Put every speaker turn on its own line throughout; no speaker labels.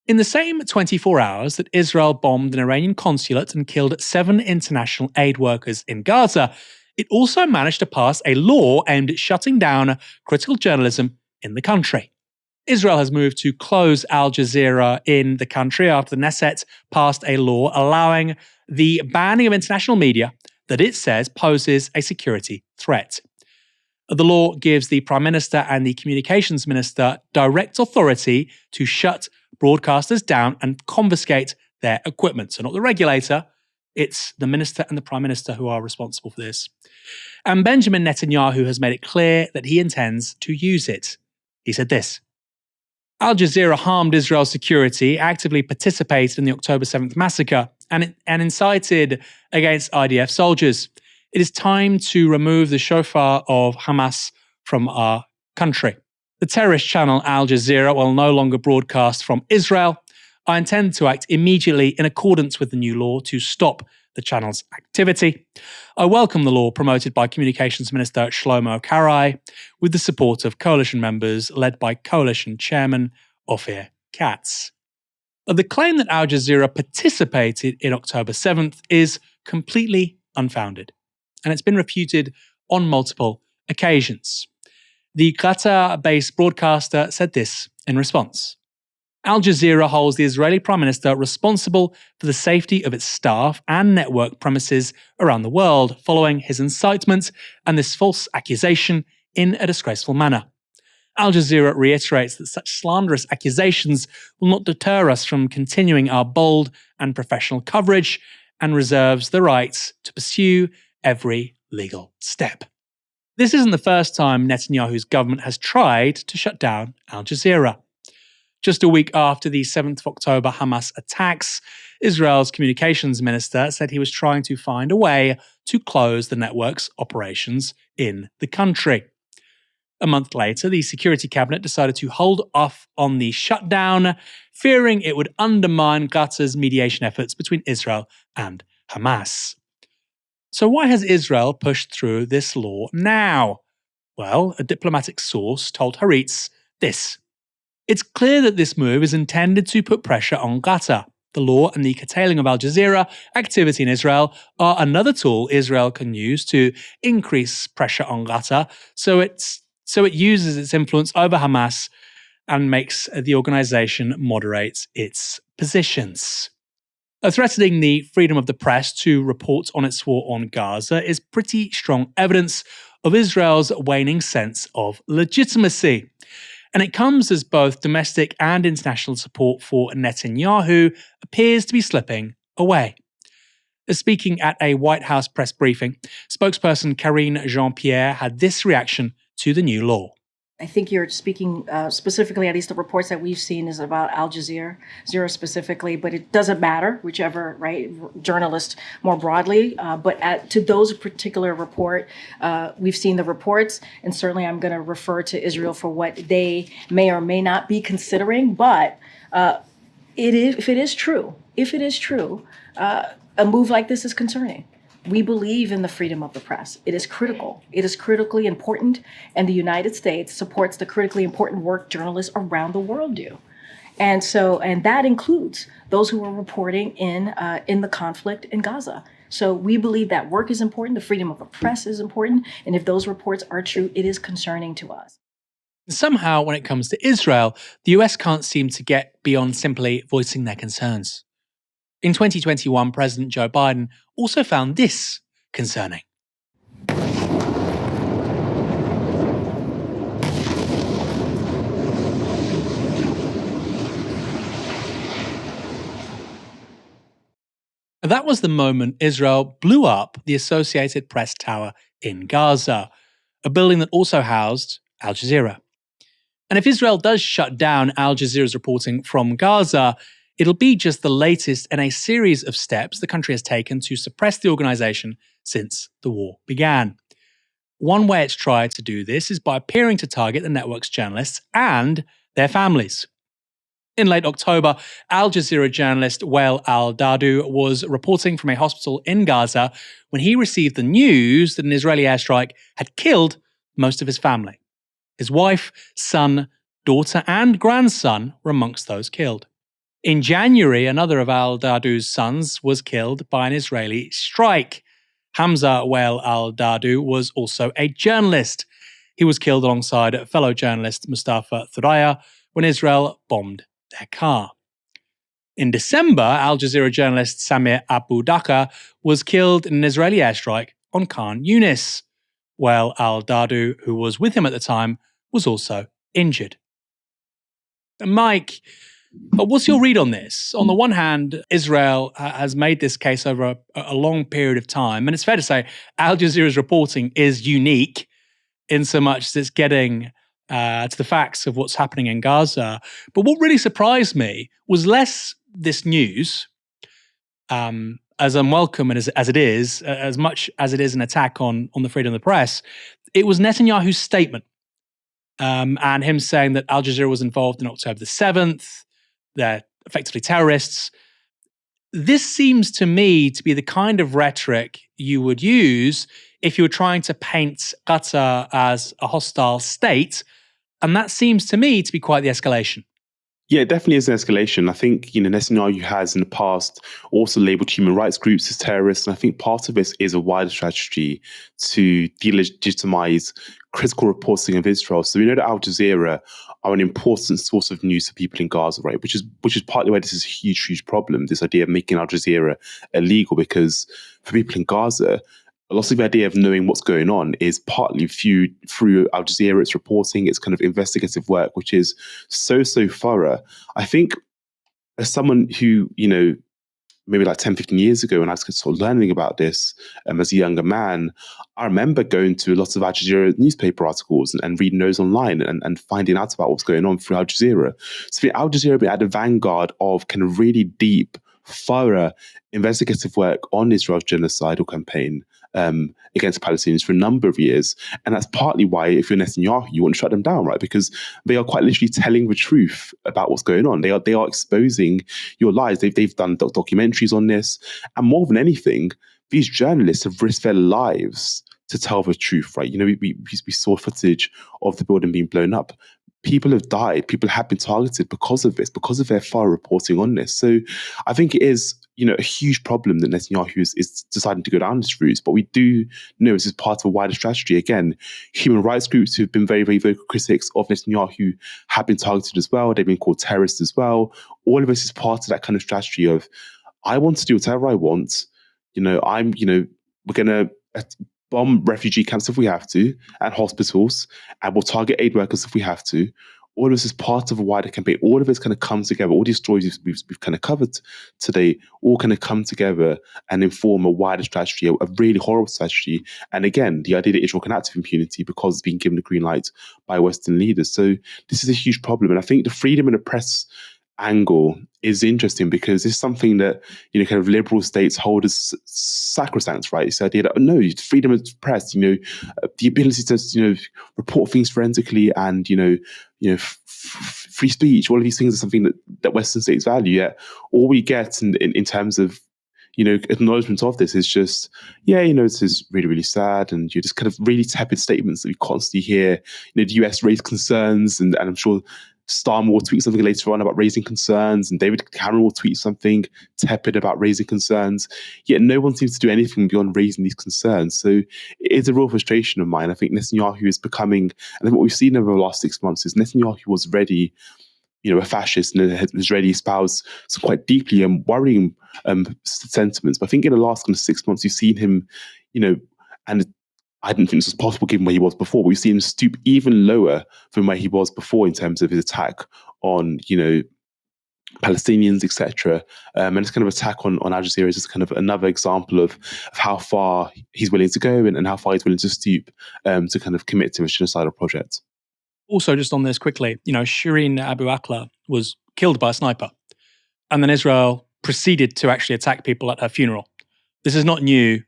In the same 24 hours that Israel bombed an Iranian consulate and killed 7 international aid workers in Gaza, it also managed to pass a law aimed at shutting down critical journalism in the country. Israel has moved to close Al Jazeera in the country after the Knesset passed a law allowing the banning of international media that it says poses a security threat. The law gives the Prime Minister and the Communications Minister direct authority to shut broadcasters down and confiscate their equipment. So not the regulator, it's the Minister and the Prime Minister who are responsible for this. And Benjamin Netanyahu has made it clear that he intends to use it. He said this: Al Jazeera harmed Israel's security, actively participated in the October 7th massacre, and incited against IDF soldiers. It is time to remove the shofar of Hamas from our country. The terrorist channel Al Jazeera will no longer broadcast from Israel. I intend to act immediately in accordance with the new law to stop the channel's activity. I welcome the law promoted by Communications Minister Shlomo Karai with the support of coalition members led by coalition chairman Ophir Katz. The claim that Al Jazeera participated in October 7th is completely unfounded, and it's been refuted on multiple occasions. The Qatar-based broadcaster said this in response: Al Jazeera holds the Israeli Prime Minister responsible for the safety of its staff and network premises around the world following his incitement and this false accusation in a disgraceful manner. Al Jazeera reiterates that such slanderous accusations will not deter us from continuing our bold and professional coverage and reserves the right to pursue every legal step. This isn't the first time Netanyahu's government has tried to shut down Al Jazeera. Just a week after the 7th of October Hamas attacks, Israel's communications minister said he was trying to find a way to close the network's operations in the country. A month later, the Security Cabinet decided to hold off on the shutdown, fearing it would undermine Qatar's mediation efforts between Israel and Hamas. So why has Israel pushed through this law now? Well, a diplomatic source told Haaretz this: it's clear that this move is intended to put pressure on Qatar. The law and the curtailing of Al Jazeera activity in Israel are another tool Israel can use to increase pressure on Qatar, so it uses its influence over Hamas and makes the organization moderate its positions. Threatening the freedom of the press to report on its war on Gaza is pretty strong evidence of Israel's waning sense of legitimacy. And it comes as both domestic and international support for Netanyahu appears to be slipping away. Speaking at a White House press briefing, spokesperson Karine Jean-Pierre had this reaction to the new law.
I think you're speaking specifically, at least the reports that we've seen is about Al Jazeera specifically, but it doesn't matter, whichever, right, journalist more broadly. But to those particular report, we've seen the reports, and certainly I'm going to refer to Israel for what they may or may not be considering. But if it is true, a move like this is concerning. We believe in the freedom of the press. It is critical. It is critically important, and the United States supports the critically important work journalists around the world do. And that includes those who are reporting in the conflict in Gaza. So we believe that work is important, the freedom of the press is important, and if those reports are true, it is concerning to us.
Somehow, when it comes to Israel, the US can't seem to get beyond simply voicing their concerns. In 2021, President Joe Biden also found this concerning. That was the moment Israel blew up the Associated Press Tower in Gaza, a building that also housed Al Jazeera. And if Israel does shut down Al Jazeera's reporting from Gaza, it'll be just the latest in a series of steps the country has taken to suppress the organization since the war began. One way it's tried to do this is by appearing to target the network's journalists and their families. In late October, Al Jazeera journalist Wael al-Dadu was reporting from a hospital in Gaza when he received the news that an Israeli airstrike had killed most of his family. His wife, son, daughter, and grandson were amongst those killed. In January, another of al-Dadu's sons was killed by an Israeli strike. Hamza Wael al-Dadu was also a journalist. He was killed alongside fellow journalist Mustafa Thuraya when Israel bombed their car. In December, Al Jazeera journalist Samir Abu Daka was killed in an Israeli airstrike on Khan Yunis, while al-Dadu, who was with him at the time, was also injured. Mike, what's your read on this? On the one hand, Israel has made this case over a long period of time, and it's fair to say Al Jazeera's reporting is unique in so much as it's getting to the facts of what's happening in Gaza. But what really surprised me was less this news, as unwelcome as it is, as much as it is an attack on the freedom of the press. It was Netanyahu's statement. And him saying that Al Jazeera was involved in October the 7th, they're effectively terrorists. This seems to me to be the kind of rhetoric you would use if you were trying to paint Qatar as a hostile state. And that seems to me to be quite the escalation.
Yeah, it definitely is an escalation. I think, Netanyahu has in the past also labeled human rights groups as terrorists. And I think part of this is a wider strategy to delegitimize critical reporting of Israel. So we know that Al Jazeera are an important source of news for people in Gaza, right? Which is partly why this is a huge, huge problem, this idea of making Al Jazeera illegal, because for people in Gaza, a lot of the idea of knowing what's going on is partly through Al Jazeera, its reporting, its kind of investigative work, which is so thorough. I think as someone who, maybe like 10, 15 years ago when I was sort of learning about this as a younger man, I remember going to lots of Al Jazeera newspaper articles and reading those online and finding out about what's going on through Al Jazeera. So Al Jazeera been at the vanguard of kind of really deep, thorough investigative work on Israel's genocidal campaign against Palestinians for a number of years. And that's partly why, if you're Netanyahu, you want to shut them down, right? Because they are quite literally telling the truth about what's going on. They are exposing your lies. They've done documentaries on this. And more than anything, these journalists have risked their lives to tell the truth, right? We saw footage of the building being blown up. People have died. People have been targeted because of this, because of their thorough reporting on this. So I think it is, a huge problem that Netanyahu is deciding to go down this route. But we do know this is part of a wider strategy. Again, human rights groups who've been very, very vocal critics of Netanyahu have been targeted as well. They've been called terrorists as well. All of this is part of that kind of strategy of, I want to do whatever I want. We're going to bomb refugee camps if we have to, and hospitals, and we'll target aid workers if we have to. All of this is part of a wider campaign. All of this kind of comes together. All these stories we've kind of covered today all kind of come together and inform a wider strategy, a really horrible strategy. And again, the idea that Israel can act with impunity because it's been given the green light by Western leaders. So this is a huge problem. And I think the freedom of the press angle is interesting because it's something that kind of liberal states hold as sacrosanct, right? It's the idea that no, freedom of press, the ability to report things forensically and free speech, all of these things are something that Western states value. Yet all we get in terms of acknowledgement of this is just, this is really, really sad. And you're just kind of really tepid statements that we constantly hear. The US raised concerns, and I'm sure Starmer will tweet something later on about raising concerns, and David Cameron will tweet something tepid about raising concerns. Yet no one seems to do anything beyond raising these concerns. So it is a real frustration of mine. I think Netanyahu is becoming, and what we've seen over the last 6 months is Netanyahu was already a fascist and has already espoused some quite deeply worrying sentiments. But I think in the last kind of 6 months, you've seen him, and I didn't think this was possible given where he was before, but we've seen him stoop even lower from where he was before in terms of his attack on, Palestinians, etc. And this kind of attack on Al Jazeera is just kind of another example of how far he's willing to go and how far he's willing to stoop to kind of commit to a genocidal project.
Also, just on this quickly, Shireen Abu Akleh was killed by a sniper. And then Israel proceeded to actually attack people at her funeral. This is not new.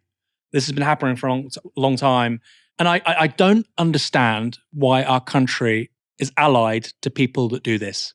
This has been happening for a long time. And I don't understand why our country is allied to people that do this.